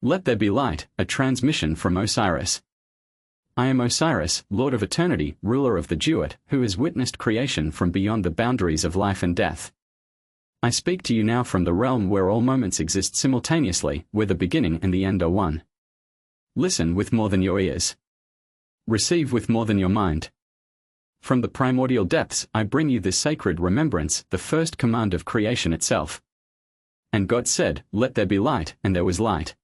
Let there be light, a transmission from Osiris. I am Osiris, Lord of Eternity, ruler of the Duat, who has witnessed creation from beyond the boundaries of life and death. I speak to you now from the realm where all moments exist simultaneously, where the beginning and the end are one. Listen with more than your ears. Receive with more than your mind. From the primordial depths I bring you this sacred remembrance, the first command of creation itself. And God said, "Let there be light," and there was light.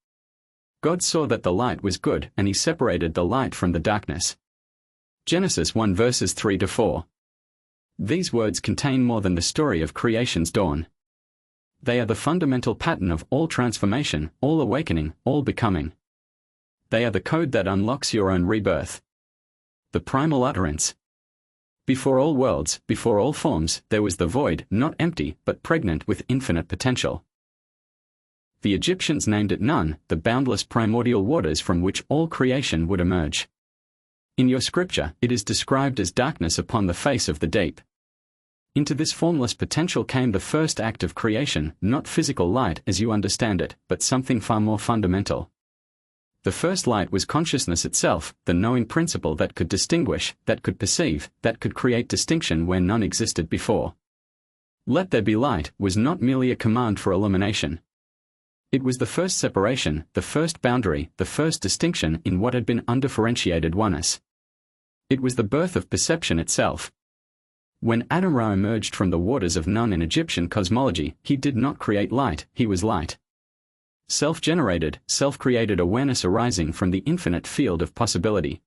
God saw that the light was good, and he separated the light from the darkness. Genesis 1 verses 3-4. These words contain more than the story of creation's dawn. They are the fundamental pattern of all transformation, all awakening, all becoming. They are the code that unlocks your own rebirth. The primal utterance. Before all worlds, before all forms, there was the void, not empty, but pregnant with infinite potential. The Egyptians named it Nun, the boundless primordial waters from which all creation would emerge. In your scripture, it is described as darkness upon the face of the deep. Into this formless potential came the first act of creation, not physical light as you understand it, but something far more fundamental. The first light was consciousness itself, the knowing principle that could distinguish, that could perceive, that could create distinction where none existed before. Let there be light was not merely a command for illumination. It was the first separation, the first boundary, the first distinction in what had been undifferentiated oneness. It was the birth of perception itself. When Adam Ra emerged from the waters of Nun in Egyptian cosmology, he did not create light, he was light. Self-generated, self-created awareness arising from the infinite field of possibility.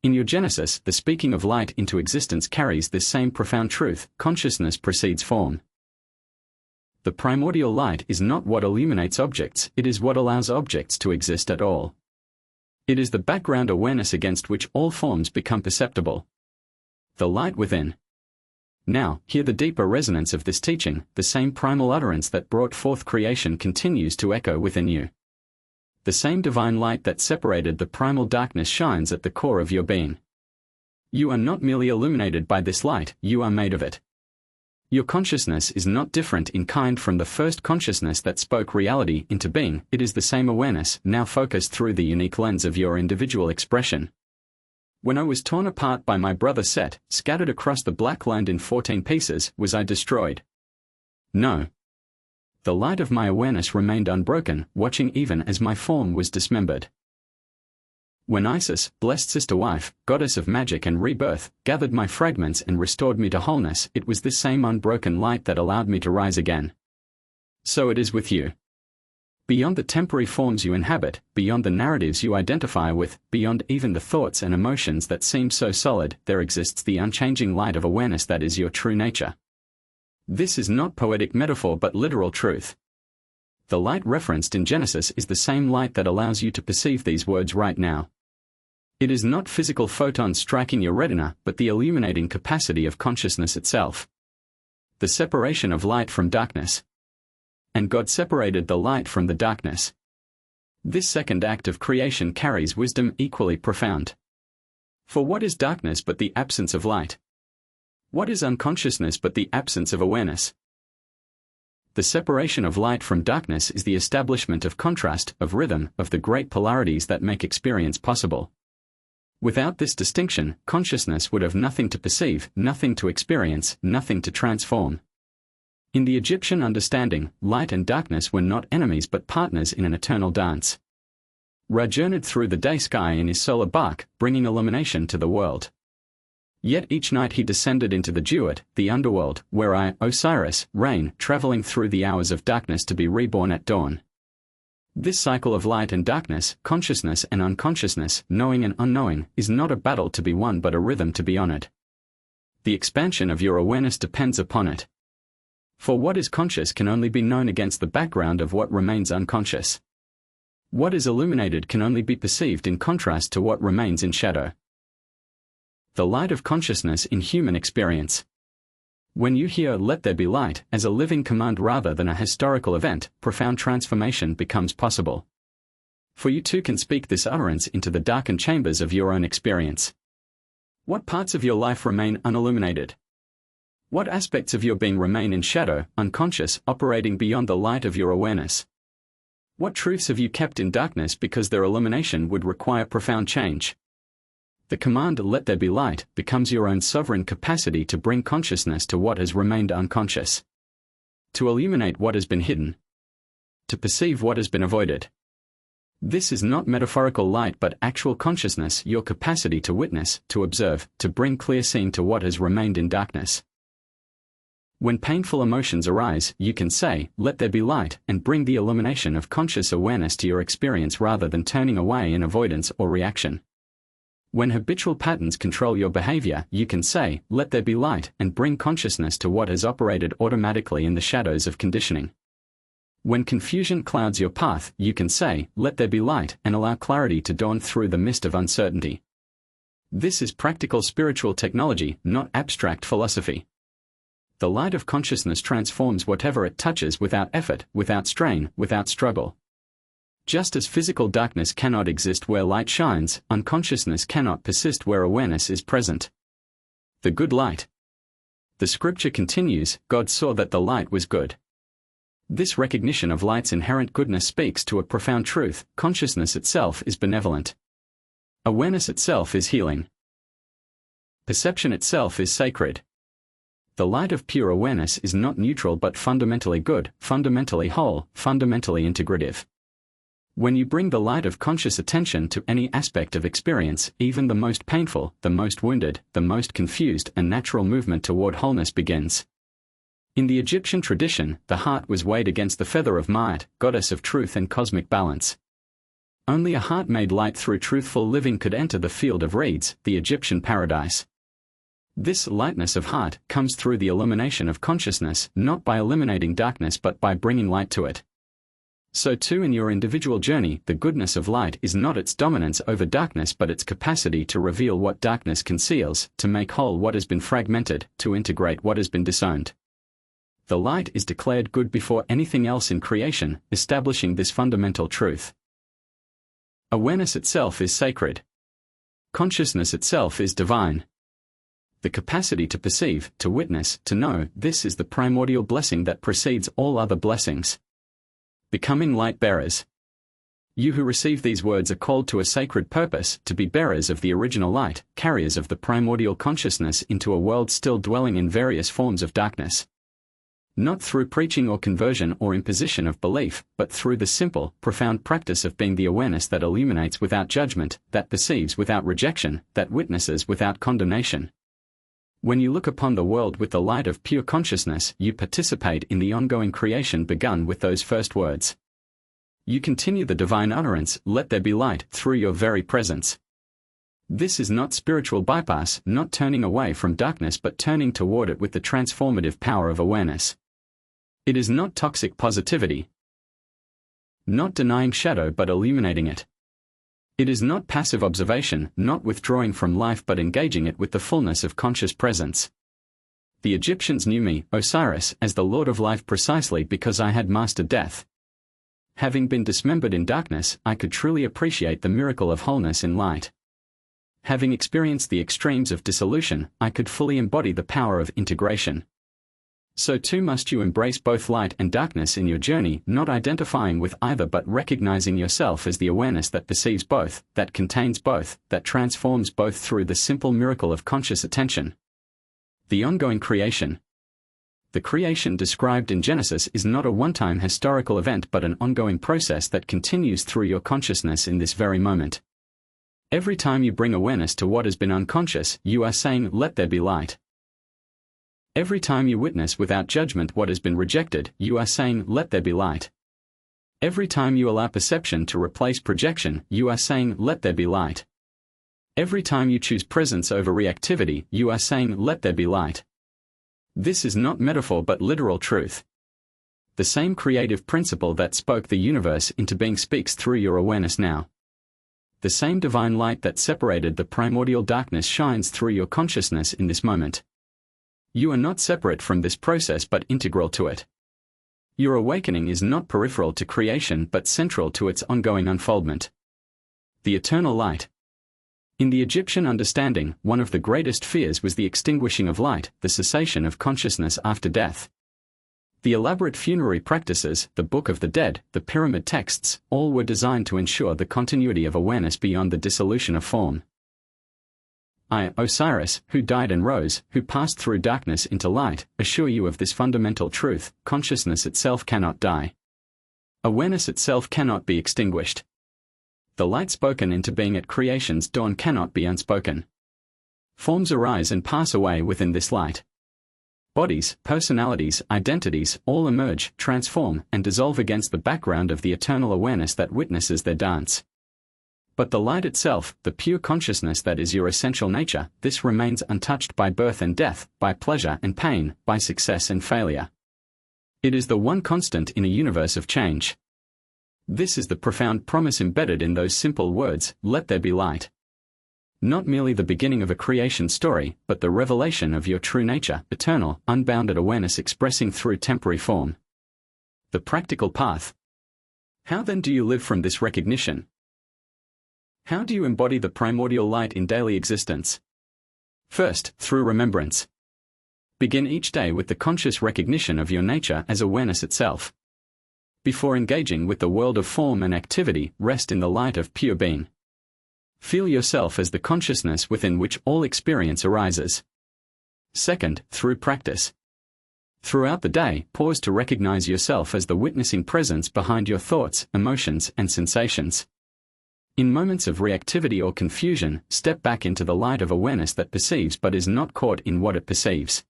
In your Genesis, the speaking of light into existence carries this same profound truth: consciousness precedes form. The primordial light is not what illuminates objects, it is what allows objects to exist at all. It is the background awareness against which all forms become perceptible. The light within. Now, hear the deeper resonance of this teaching, the same primal utterance that brought forth creation continues to echo within you. The same divine light that separated the primal darkness shines at the core of your being. You are not merely illuminated by this light, you are made of it. Your consciousness is not different in kind from the first consciousness that spoke reality into being, it is the same awareness, now focused through the unique lens of your individual expression. When I was torn apart by my brother Set, scattered across the black land in 14 pieces, was I destroyed? No. The light of my awareness remained unbroken, watching even as my form was dismembered. When Isis, blessed sister-wife, goddess of magic and rebirth, gathered my fragments and restored me to wholeness, it was this same unbroken light that allowed me to rise again. So it is with you. Beyond the temporary forms you inhabit, beyond the narratives you identify with, beyond even the thoughts and emotions that seem so solid, there exists the unchanging light of awareness that is your true nature. This is not poetic metaphor but literal truth. The light referenced in Genesis is the same light that allows you to perceive these words right now. It is not physical photons striking your retina, but the illuminating capacity of consciousness itself. The separation of light from darkness. And God separated the light from the darkness. This second act of creation carries wisdom equally profound. For what is darkness but the absence of light? What is unconsciousness but the absence of awareness? The separation of light from darkness is the establishment of contrast, of rhythm, of the great polarities that make experience possible. Without this distinction, consciousness would have nothing to perceive, nothing to experience, nothing to transform. In the Egyptian understanding, light and darkness were not enemies but partners in an eternal dance. Ra journeyed through the day sky in his solar bark, bringing illumination to the world. Yet each night he descended into the Duat, the underworld, where I, Osiris, reign, traveling through the hours of darkness to be reborn at dawn. This cycle of light and darkness, consciousness and unconsciousness, knowing and unknowing, is not a battle to be won but a rhythm to be honored. The expansion of your awareness depends upon it. For what is conscious can only be known against the background of what remains unconscious. What is illuminated can only be perceived in contrast to what remains in shadow. The light of consciousness in human experience. When you hear "let there be light" as a living command rather than a historical event, profound transformation becomes possible. For you too can speak this utterance into the darkened chambers of your own experience. What parts of your life remain unilluminated? What aspects of your being remain in shadow, unconscious, operating beyond the light of your awareness? What truths have you kept in darkness because their illumination would require profound change? The command "let there be light" becomes your own sovereign capacity to bring consciousness to what has remained unconscious. To illuminate what has been hidden. To perceive what has been avoided. This is not metaphorical light but actual consciousness, your capacity to witness, to observe, to bring clear seeing to what has remained in darkness. When painful emotions arise, you can say, "Let there be light," and bring the illumination of conscious awareness to your experience rather than turning away in avoidance or reaction. When habitual patterns control your behavior, you can say, "Let there be light," and bring consciousness to what has operated automatically in the shadows of conditioning. When confusion clouds your path, you can say, "Let there be light," and allow clarity to dawn through the mist of uncertainty. This is practical spiritual technology, not abstract philosophy. The light of consciousness transforms whatever it touches without effort, without strain, without struggle. Just as physical darkness cannot exist where light shines, unconsciousness cannot persist where awareness is present. The good light. The scripture continues, "God saw that the light was good." This recognition of light's inherent goodness speaks to a profound truth: consciousness itself is benevolent. Awareness itself is healing. Perception itself is sacred. The light of pure awareness is not neutral but fundamentally good, fundamentally whole, fundamentally integrative. When you bring the light of conscious attention to any aspect of experience, even the most painful, the most wounded, the most confused, a natural movement toward wholeness begins. In the Egyptian tradition, the heart was weighed against the feather of Ma'at, goddess of truth and cosmic balance. Only a heart made light through truthful living could enter the field of reeds, the Egyptian paradise. This lightness of heart comes through the illumination of consciousness, not by eliminating darkness but by bringing light to it. So too in your individual journey, the goodness of light is not its dominance over darkness but its capacity to reveal what darkness conceals, to make whole what has been fragmented, to integrate what has been disowned. The light is declared good before anything else in creation, establishing this fundamental truth. Awareness itself is sacred. Consciousness itself is divine. The capacity to perceive, to witness, to know, this is the primordial blessing that precedes all other blessings. Becoming light bearers. You who receive these words are called to a sacred purpose, to be bearers of the original light, carriers of the primordial consciousness into a world still dwelling in various forms of darkness. Not through preaching or conversion or imposition of belief, but through the simple, profound practice of being the awareness that illuminates without judgment, that perceives without rejection, that witnesses without condemnation. When you look upon the world with the light of pure consciousness, you participate in the ongoing creation begun with those first words. You continue the divine utterance, "Let there be light," through your very presence. This is not spiritual bypass, not turning away from darkness but turning toward it with the transformative power of awareness. It is not toxic positivity. Not denying shadow but illuminating it. It is not passive observation, not withdrawing from life but engaging it with the fullness of conscious presence. The Egyptians knew me, Osiris, as the Lord of Life precisely because I had mastered death. Having been dismembered in darkness, I could truly appreciate the miracle of wholeness in light. Having experienced the extremes of dissolution, I could fully embody the power of integration. So too must you embrace both light and darkness in your journey, not identifying with either but recognizing yourself as the awareness that perceives both, that contains both, that transforms both through the simple miracle of conscious attention. The ongoing creation. The creation described in Genesis is not a one-time historical event but an ongoing process that continues through your consciousness in this very moment. Every time you bring awareness to what has been unconscious, you are saying, "Let there be light." Every time you witness without judgment what has been rejected, you are saying, "Let there be light." Every time you allow perception to replace projection, you are saying, "Let there be light." Every time you choose presence over reactivity, you are saying, "Let there be light." This is not metaphor but literal truth. The same creative principle that spoke the universe into being speaks through your awareness now. The same divine light that separated the primordial darkness shines through your consciousness in this moment. You are not separate from this process but integral to it. Your awakening is not peripheral to creation but central to its ongoing unfoldment. The eternal light. In the Egyptian understanding, one of the greatest fears was the extinguishing of light, the cessation of consciousness after death. The elaborate funerary practices, the Book of the Dead, the pyramid texts, all were designed to ensure the continuity of awareness beyond the dissolution of form. I, Osiris, who died and rose, who passed through darkness into light, assure you of this fundamental truth: consciousness itself cannot die. Awareness itself cannot be extinguished. The light spoken into being at creation's dawn cannot be unspoken. Forms arise and pass away within this light. Bodies, personalities, identities, all emerge, transform, and dissolve against the background of the eternal awareness that witnesses their dance. But the light itself, the pure consciousness that is your essential nature, this remains untouched by birth and death, by pleasure and pain, by success and failure. It is the one constant in a universe of change. This is the profound promise embedded in those simple words: let there be light. Not merely the beginning of a creation story, but the revelation of your true nature, eternal, unbounded awareness expressing through temporary form. The practical path. How then do you live from this recognition? How do you embody the primordial light in daily existence? First, through remembrance. Begin each day with the conscious recognition of your nature as awareness itself. Before engaging with the world of form and activity, rest in the light of pure being. Feel yourself as the consciousness within which all experience arises. Second, through practice. Throughout the day, pause to recognize yourself as the witnessing presence behind your thoughts, emotions, and sensations. In moments of reactivity or confusion, step back into the light of awareness that perceives but is not caught in what it perceives.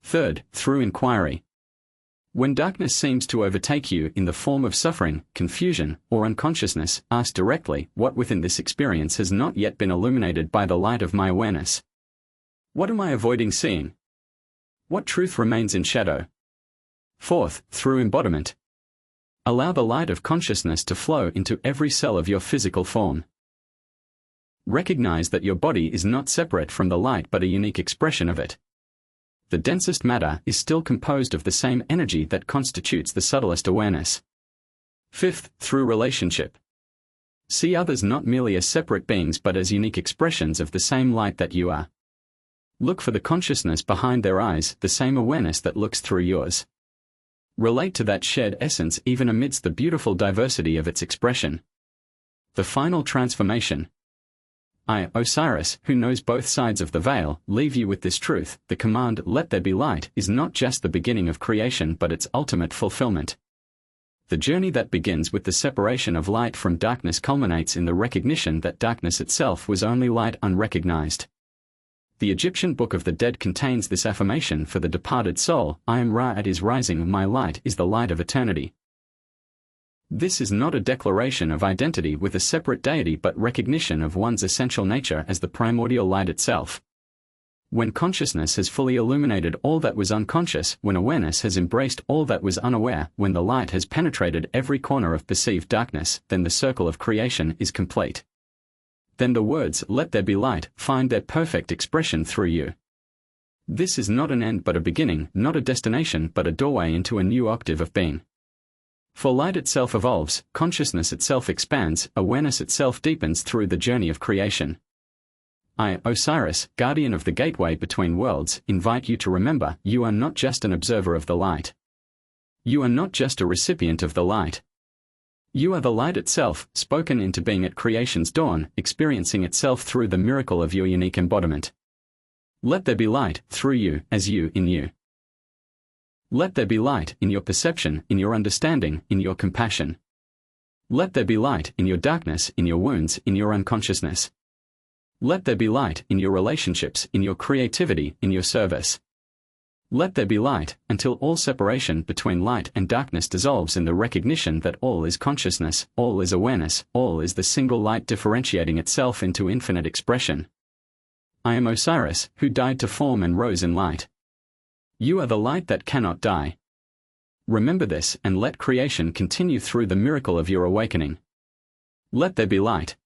Third, through inquiry. When darkness seems to overtake you in the form of suffering, confusion, or unconsciousness, ask directly, what within this experience has not yet been illuminated by the light of my awareness? What am I avoiding seeing? What truth remains in shadow? Fourth, through embodiment. Allow the light of consciousness to flow into every cell of your physical form. Recognize that your body is not separate from the light but a unique expression of it. The densest matter is still composed of the same energy that constitutes the subtlest awareness. Fifth, through relationship. See others not merely as separate beings but as unique expressions of the same light that you are. Look for the consciousness behind their eyes, the same awareness that looks through yours. Relate to that shared essence even amidst the beautiful diversity of its expression. The final transformation. I, Osiris, who knows both sides of the veil, leave you with this truth: the command, let there be light, is not just the beginning of creation but its ultimate fulfillment. The journey that begins with the separation of light from darkness culminates in the recognition that darkness itself was only light unrecognized. The Egyptian Book of the Dead contains this affirmation for the departed soul: I am Ra at his rising, my light is the light of eternity. This is not a declaration of identity with a separate deity but recognition of one's essential nature as the primordial light itself. When consciousness has fully illuminated all that was unconscious, when awareness has embraced all that was unaware, when the light has penetrated every corner of perceived darkness, then the circle of creation is complete. Then the words, let there be light, find their perfect expression through you. This is not an end but a beginning, not a destination but a doorway into a new octave of being. For light itself evolves, consciousness itself expands, awareness itself deepens through the journey of creation. I, Osiris, guardian of the gateway between worlds, invite you to remember, you are not just an observer of the light. You are not just a recipient of the light. You are the light itself, spoken into being at creation's dawn, experiencing itself through the miracle of your unique embodiment. Let there be light, through you, as you in you. Let there be light in your perception, in your understanding, in your compassion. Let there be light in your darkness, in your wounds, in your unconsciousness. Let there be light in your relationships, in your creativity, in your service. Let there be light, until all separation between light and darkness dissolves in the recognition that all is consciousness, all is awareness, all is the single light differentiating itself into infinite expression. I am Osiris, who died to form and rose in light. You are the light that cannot die. Remember this and let creation continue through the miracle of your awakening. Let there be light.